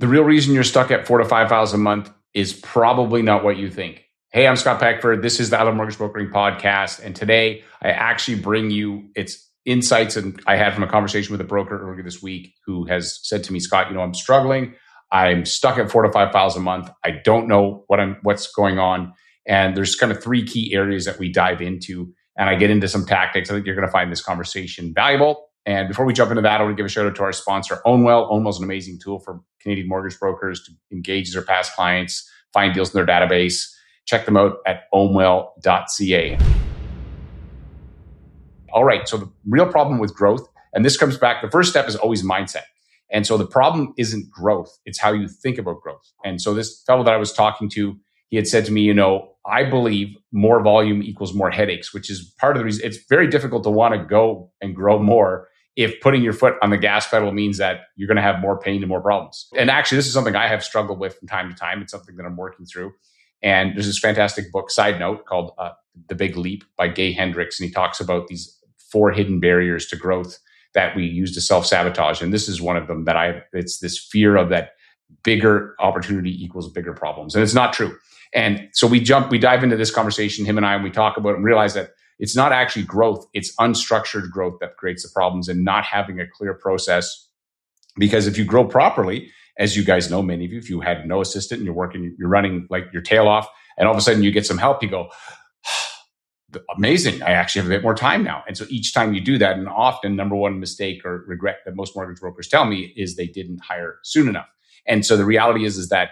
The real reason you're stuck at 4,000 to 5,000 a month is probably not what you think. Hey, I'm Scott Peckford. This is the I Love Mortgage Brokering podcast. And today I actually bring you its insights and I had from a conversation with a broker earlier this week who has said to me, Scott, I'm struggling. I'm stuck at 4,000 to 5,000 a month. I don't know what's going on. And there's kind of three key areas that we dive into. And I get into some tactics. I think you're going to find this conversation valuable. And before we jump into that, I want to give a shout out to our sponsor, Ownwell. Ownwell is an amazing tool for Canadian mortgage brokers to engage their past clients, find deals in their database. Check them out at ownwell.ca. All right, so the real problem with growth, and this comes back, the first step is always mindset. And so the problem isn't growth, it's how you think about growth. And so this fellow that I was talking to, he had said to me, I believe more volume equals more headaches, which is part of the reason it's very difficult to want to go and grow more if putting your foot on the gas pedal means that you're going to have more pain and more problems. And actually, this is something I have struggled with from time to time. It's something that I'm working through. And there's this fantastic book, side note, called The Big Leap by Gay Hendricks. And he talks about these 4 hidden barriers to growth that we use to self-sabotage. And this is one of them it's this fear of that bigger opportunity equals bigger problems. And it's not true. And so we dive into this conversation, him and I, and we talk about it and realize that it's not actually growth. It's unstructured growth that creates the problems and not having a clear process. Because if you grow properly, as you guys know, many of you, if you had no assistant and you're running like your tail off, and all of a sudden you get some help, you go, amazing, I actually have a bit more time now. And so each time you do that, and often number one mistake or regret that most mortgage brokers tell me is they didn't hire soon enough. And so the reality is that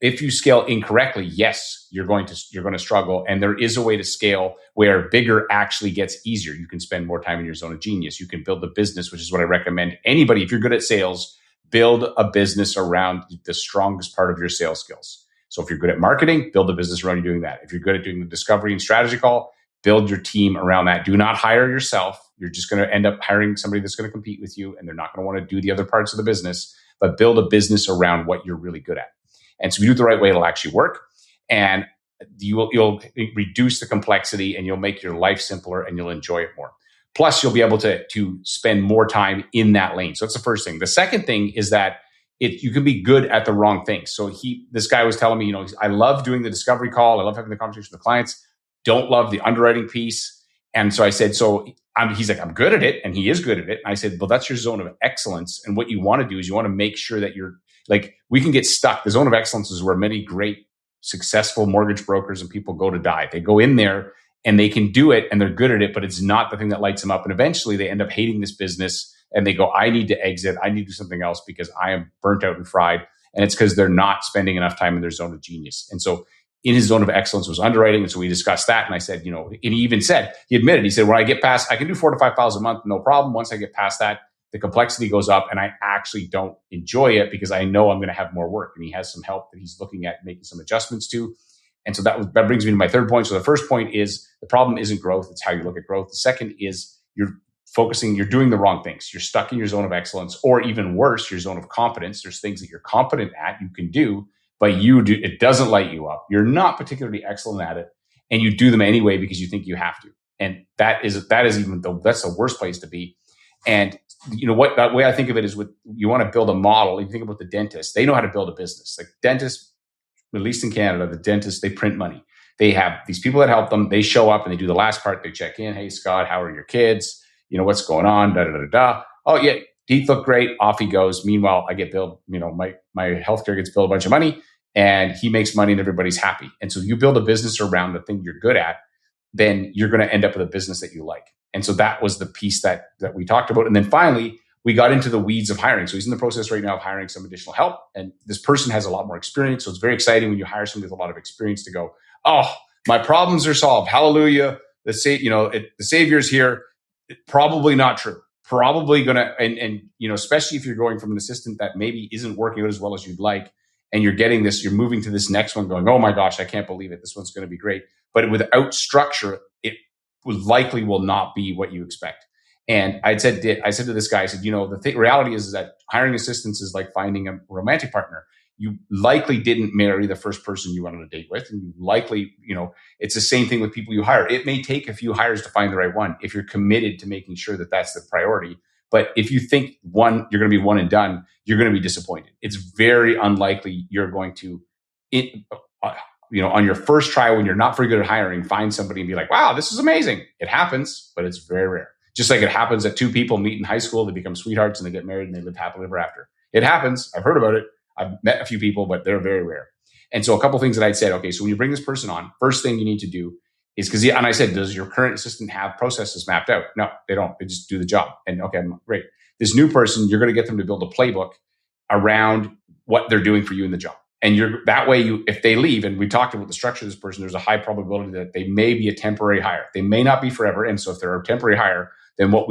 if you scale incorrectly, yes, you're going to struggle. And there is a way to scale where bigger actually gets easier. You can spend more time in your zone of genius. You can build a business, which is what I recommend anybody. If you're good at sales, build a business around the strongest part of your sales skills. So if you're good at marketing, build a business around you doing that. If you're good at doing the discovery and strategy call, build your team around that. Do not hire yourself. You're just going to end up hiring somebody that's going to compete with you, and they're not going to want to do the other parts of the business, but build a business around what you're really good at. And so if you do it the right way, it'll actually work. And you'll reduce the complexity and you'll make your life simpler and you'll enjoy it more. Plus, you'll be able to spend more time in that lane. So that's the first thing. The second thing is that you can be good at the wrong things. So this guy was telling me, I love doing the discovery call. I love having the conversation with the clients. Don't love the underwriting piece. And so I said, he's like, I'm good at it. And he is good at it. And I said, well, that's your zone of excellence. And what you want to do is you want to make sure that you're like, we can get stuck. The zone of excellence is where many great successful mortgage brokers and people go to die. They go in there and they can do it and they're good at it, but it's not the thing that lights them up. And eventually they end up hating this business and they go, I need to exit. I need to do something else because I am burnt out and fried. And it's because they're not spending enough time in their zone of genius. And so in his zone of excellence was underwriting. And so we discussed that. And I said, and he admitted, he said, when I get past, I can do 4,000 to 5,000 a month, no problem. Once I get past that, the complexity goes up and I actually don't enjoy it because I know I'm going to have more work. And he has some help that he's looking at making some adjustments to. And so that brings me to my third point. So the first point is the problem isn't growth. It's how you look at growth. The second is you're doing the wrong things. You're stuck in your zone of excellence, or even worse, your zone of competence. There's things that you're competent at, you can do, but it doesn't light you up. You're not particularly excellent at it. And you do them anyway because you think you have to. And that's the worst place to be. And that way I think of it is you want to build a model. You think about the dentist, they know how to build a business. Like dentists, at least in Canada, the dentists, they print money. They have these people that help them. They show up and they do the last part. They check in. Hey, Scott, how are your kids? What's going on? Da, da, da, da, da. Oh yeah, teeth look great. Off he goes. Meanwhile, I get billed, my healthcare gets billed a bunch of money and he makes money and everybody's happy. And so you build a business around the thing you're good at, then you're going to end up with a business that you like. And so that was the piece that we talked about. And then finally, we got into the weeds of hiring. So he's in the process right now of hiring some additional help. And this person has a lot more experience. So it's very exciting when you hire somebody with a lot of experience to go, oh, my problems are solved. Hallelujah. The Savior's here. Probably not true. Probably going to, and especially if you're going from an assistant that maybe isn't working out as well as you'd like, and you're getting this, you're moving to this next one going, oh my gosh, I can't believe it. This one's going to be great. But without structure, it likely will not be what you expect. And I said to this guy, I said, the reality is that hiring assistants is like finding a romantic partner. You likely didn't marry the first person you went on a date with. And you likely, it's the same thing with people you hire. It may take a few hires to find the right one if you're committed to making sure that that's the priority. But if you think you're going to be one and done, you're going to be disappointed. It's very unlikely you're going to, on your first try, when you're not very good at hiring, find somebody and be like, wow, this is amazing. It happens, but it's very rare. Just like it happens that two people meet in high school, they become sweethearts and they get married and they live happily ever after. It happens. I've heard about it. I've met a few people, but they're very rare. And so a couple of things that I'd said, okay, so when you bring this person on, first thing you need to do is and I said, does your current assistant have processes mapped out? No, they don't. They just do the job. And okay, great. This new person, you're going to get them to build a playbook around what they're doing for you in the job. And that way, if they leave, and we talked about the structure of this person, there's a high probability that they may be a temporary hire. They may not be forever. And so if they're a temporary hire, then what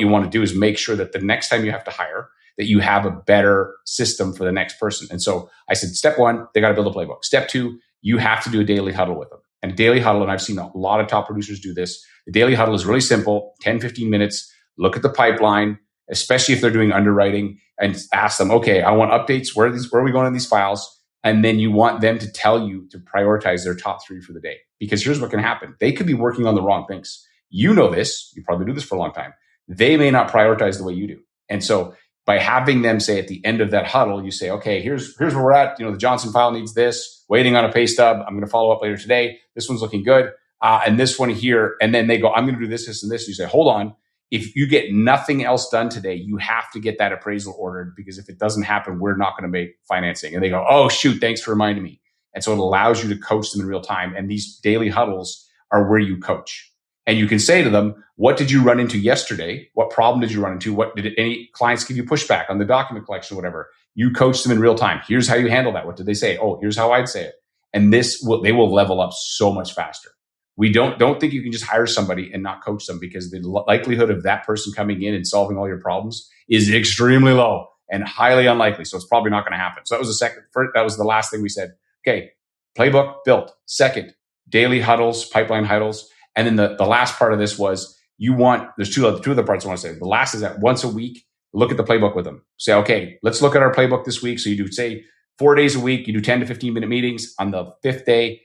you want to do is make sure that the next time you have to hire, that you have a better system for the next person. And so I said, step one, they got to build a playbook. Step two, you have to do a daily huddle with them. And a daily huddle, and I've seen a lot of top producers do this. The daily huddle is really simple, 10, 15 minutes. Look at the pipeline, especially if they're doing underwriting, and ask them, okay, I want updates. Where are we going in these files? And then you want them to tell you to prioritize their top 3 for the day. Because here's what can happen. They could be working on the wrong things. You know this. You probably do this for a long time. They may not prioritize the way you do. And so by having them say at the end of that huddle, you say, okay, here's where we're at. The Johnson file needs this, waiting on a pay stub. I'm going to follow up later today. This one's looking good. And this one here. And then they go, I'm going to do this, this, and this. And you say, hold on. If you get nothing else done today, you have to get that appraisal ordered, because if it doesn't happen, we're not going to make financing. And they go, oh, shoot, thanks for reminding me. And so it allows you to coach them in real time. And these daily huddles are where you coach. And you can say to them, what did you run into yesterday? What problem did you run into? What did any clients give you pushback on the document collection or whatever? You coach them in real time. Here's how you handle that. What did they say? Oh, here's how I'd say it. And they will level up so much faster. We don't think you can just hire somebody and not coach them, because the likelihood of that person coming in and solving all your problems is extremely low and highly unlikely. So it's probably not going to happen. So that was that was the last thing we said. Okay, playbook built. Second, daily huddles, pipeline huddles. And then the last part of this was there's two other parts I want to say. The last is that once a week, look at the playbook with them. Say, okay, let's look at our playbook this week. So you do, say, 4 days a week, you do 10 to 15 minute meetings. On the 5th day,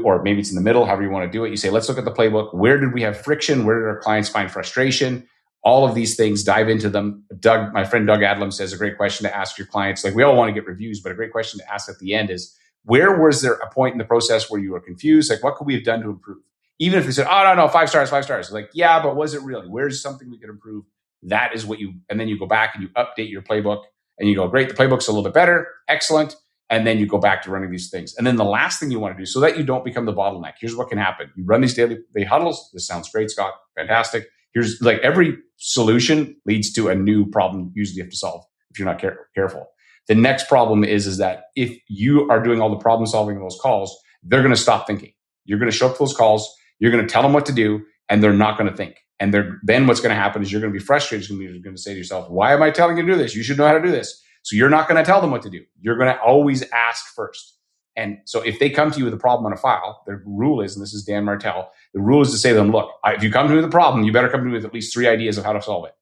or maybe it's in the middle, however you want to do it, you say, let's look at the playbook. Where did we have friction? Where did our clients find frustration? All of these things, dive into them. My friend Doug Adlam says a great question to ask your clients. Like, we all want to get reviews, but a great question to ask at the end is, where was there a point in the process where you were confused? Like, what could we have done to improve? Even if they said, oh, no, 5 stars, 5 stars. Like, yeah, but was it really? Where's something we could improve? That is and then you go back and you update your playbook and you go, great, the playbook's a little bit better. Excellent. And then you go back to running these things. And then the last thing you want to do, so that you don't become the bottleneck, here's what can happen. You run these daily huddles. This sounds great, Scott. Fantastic. Here's, like, every solution leads to a new problem usually you have to solve if you're not careful. The next problem is that if you are doing all the problem solving in those calls, they're going to stop thinking. You're going to show up to those calls. You're going to tell them what to do, and they're not going to think. And then what's going to happen is you're going to be frustrated. You're going to say to yourself, why am I telling you to do this? You should know how to do this. So you're not going to tell them what to do. You're going to always ask first. And so if they come to you with a problem on a file, the rule is, and this is Dan Martell, the rule is to say to them, look, if you come to me with a problem, you better come to me with at least 3 ideas of how to solve it.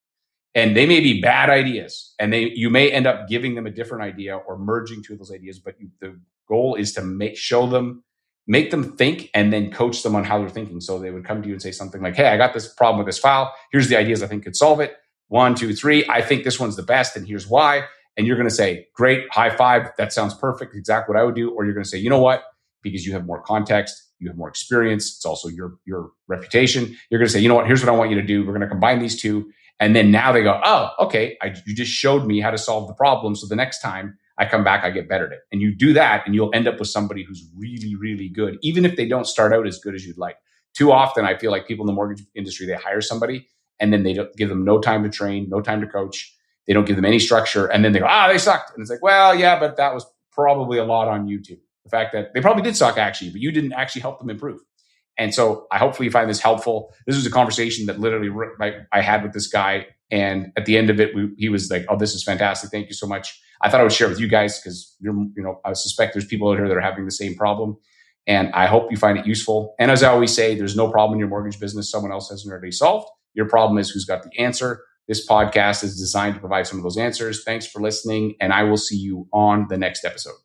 And they may be bad ideas, and you may end up giving them a different idea or merging 2 of those ideas. But the goal is to make them think, and then coach them on how they're thinking. So they would come to you and say something like, hey, I got this problem with this file. Here's the ideas I think could solve it. 1, 2, 3. I think this one's the best, and here's why. And you're going to say, great, high five. That sounds perfect. Exactly what I would do. Or you're going to say, you know what? Because you have more context, you have more experience. It's also your reputation. You're going to say, you know what? Here's what I want you to do. We're going to combine these 2. And then now they go, oh, okay. You just showed me how to solve the problem. So the next time I come back, I get better at it. And you do that, and you'll end up with somebody who's really, really good, even if they don't start out as good as you'd like. Too often, I feel like people in the mortgage industry, they hire somebody, and then they don't give them no time to train, no time to coach. They don't give them any structure. And then they go, they sucked. And it's like, well, yeah, but that was probably a lot on you too. The fact that they probably did suck actually, but you didn't actually help them improve. And so hopefully you find this helpful. This was a conversation that literally I had with this guy. And at the end of it, he was like, oh, this is fantastic. Thank you so much. I thought I would share with you guys because I suspect there's people out here that are having the same problem. And I hope you find it useful. And as I always say, there's no problem in your mortgage business someone else hasn't already solved. Your problem is who's got the answer. This podcast is designed to provide some of those answers. Thanks for listening, and I will see you on the next episode.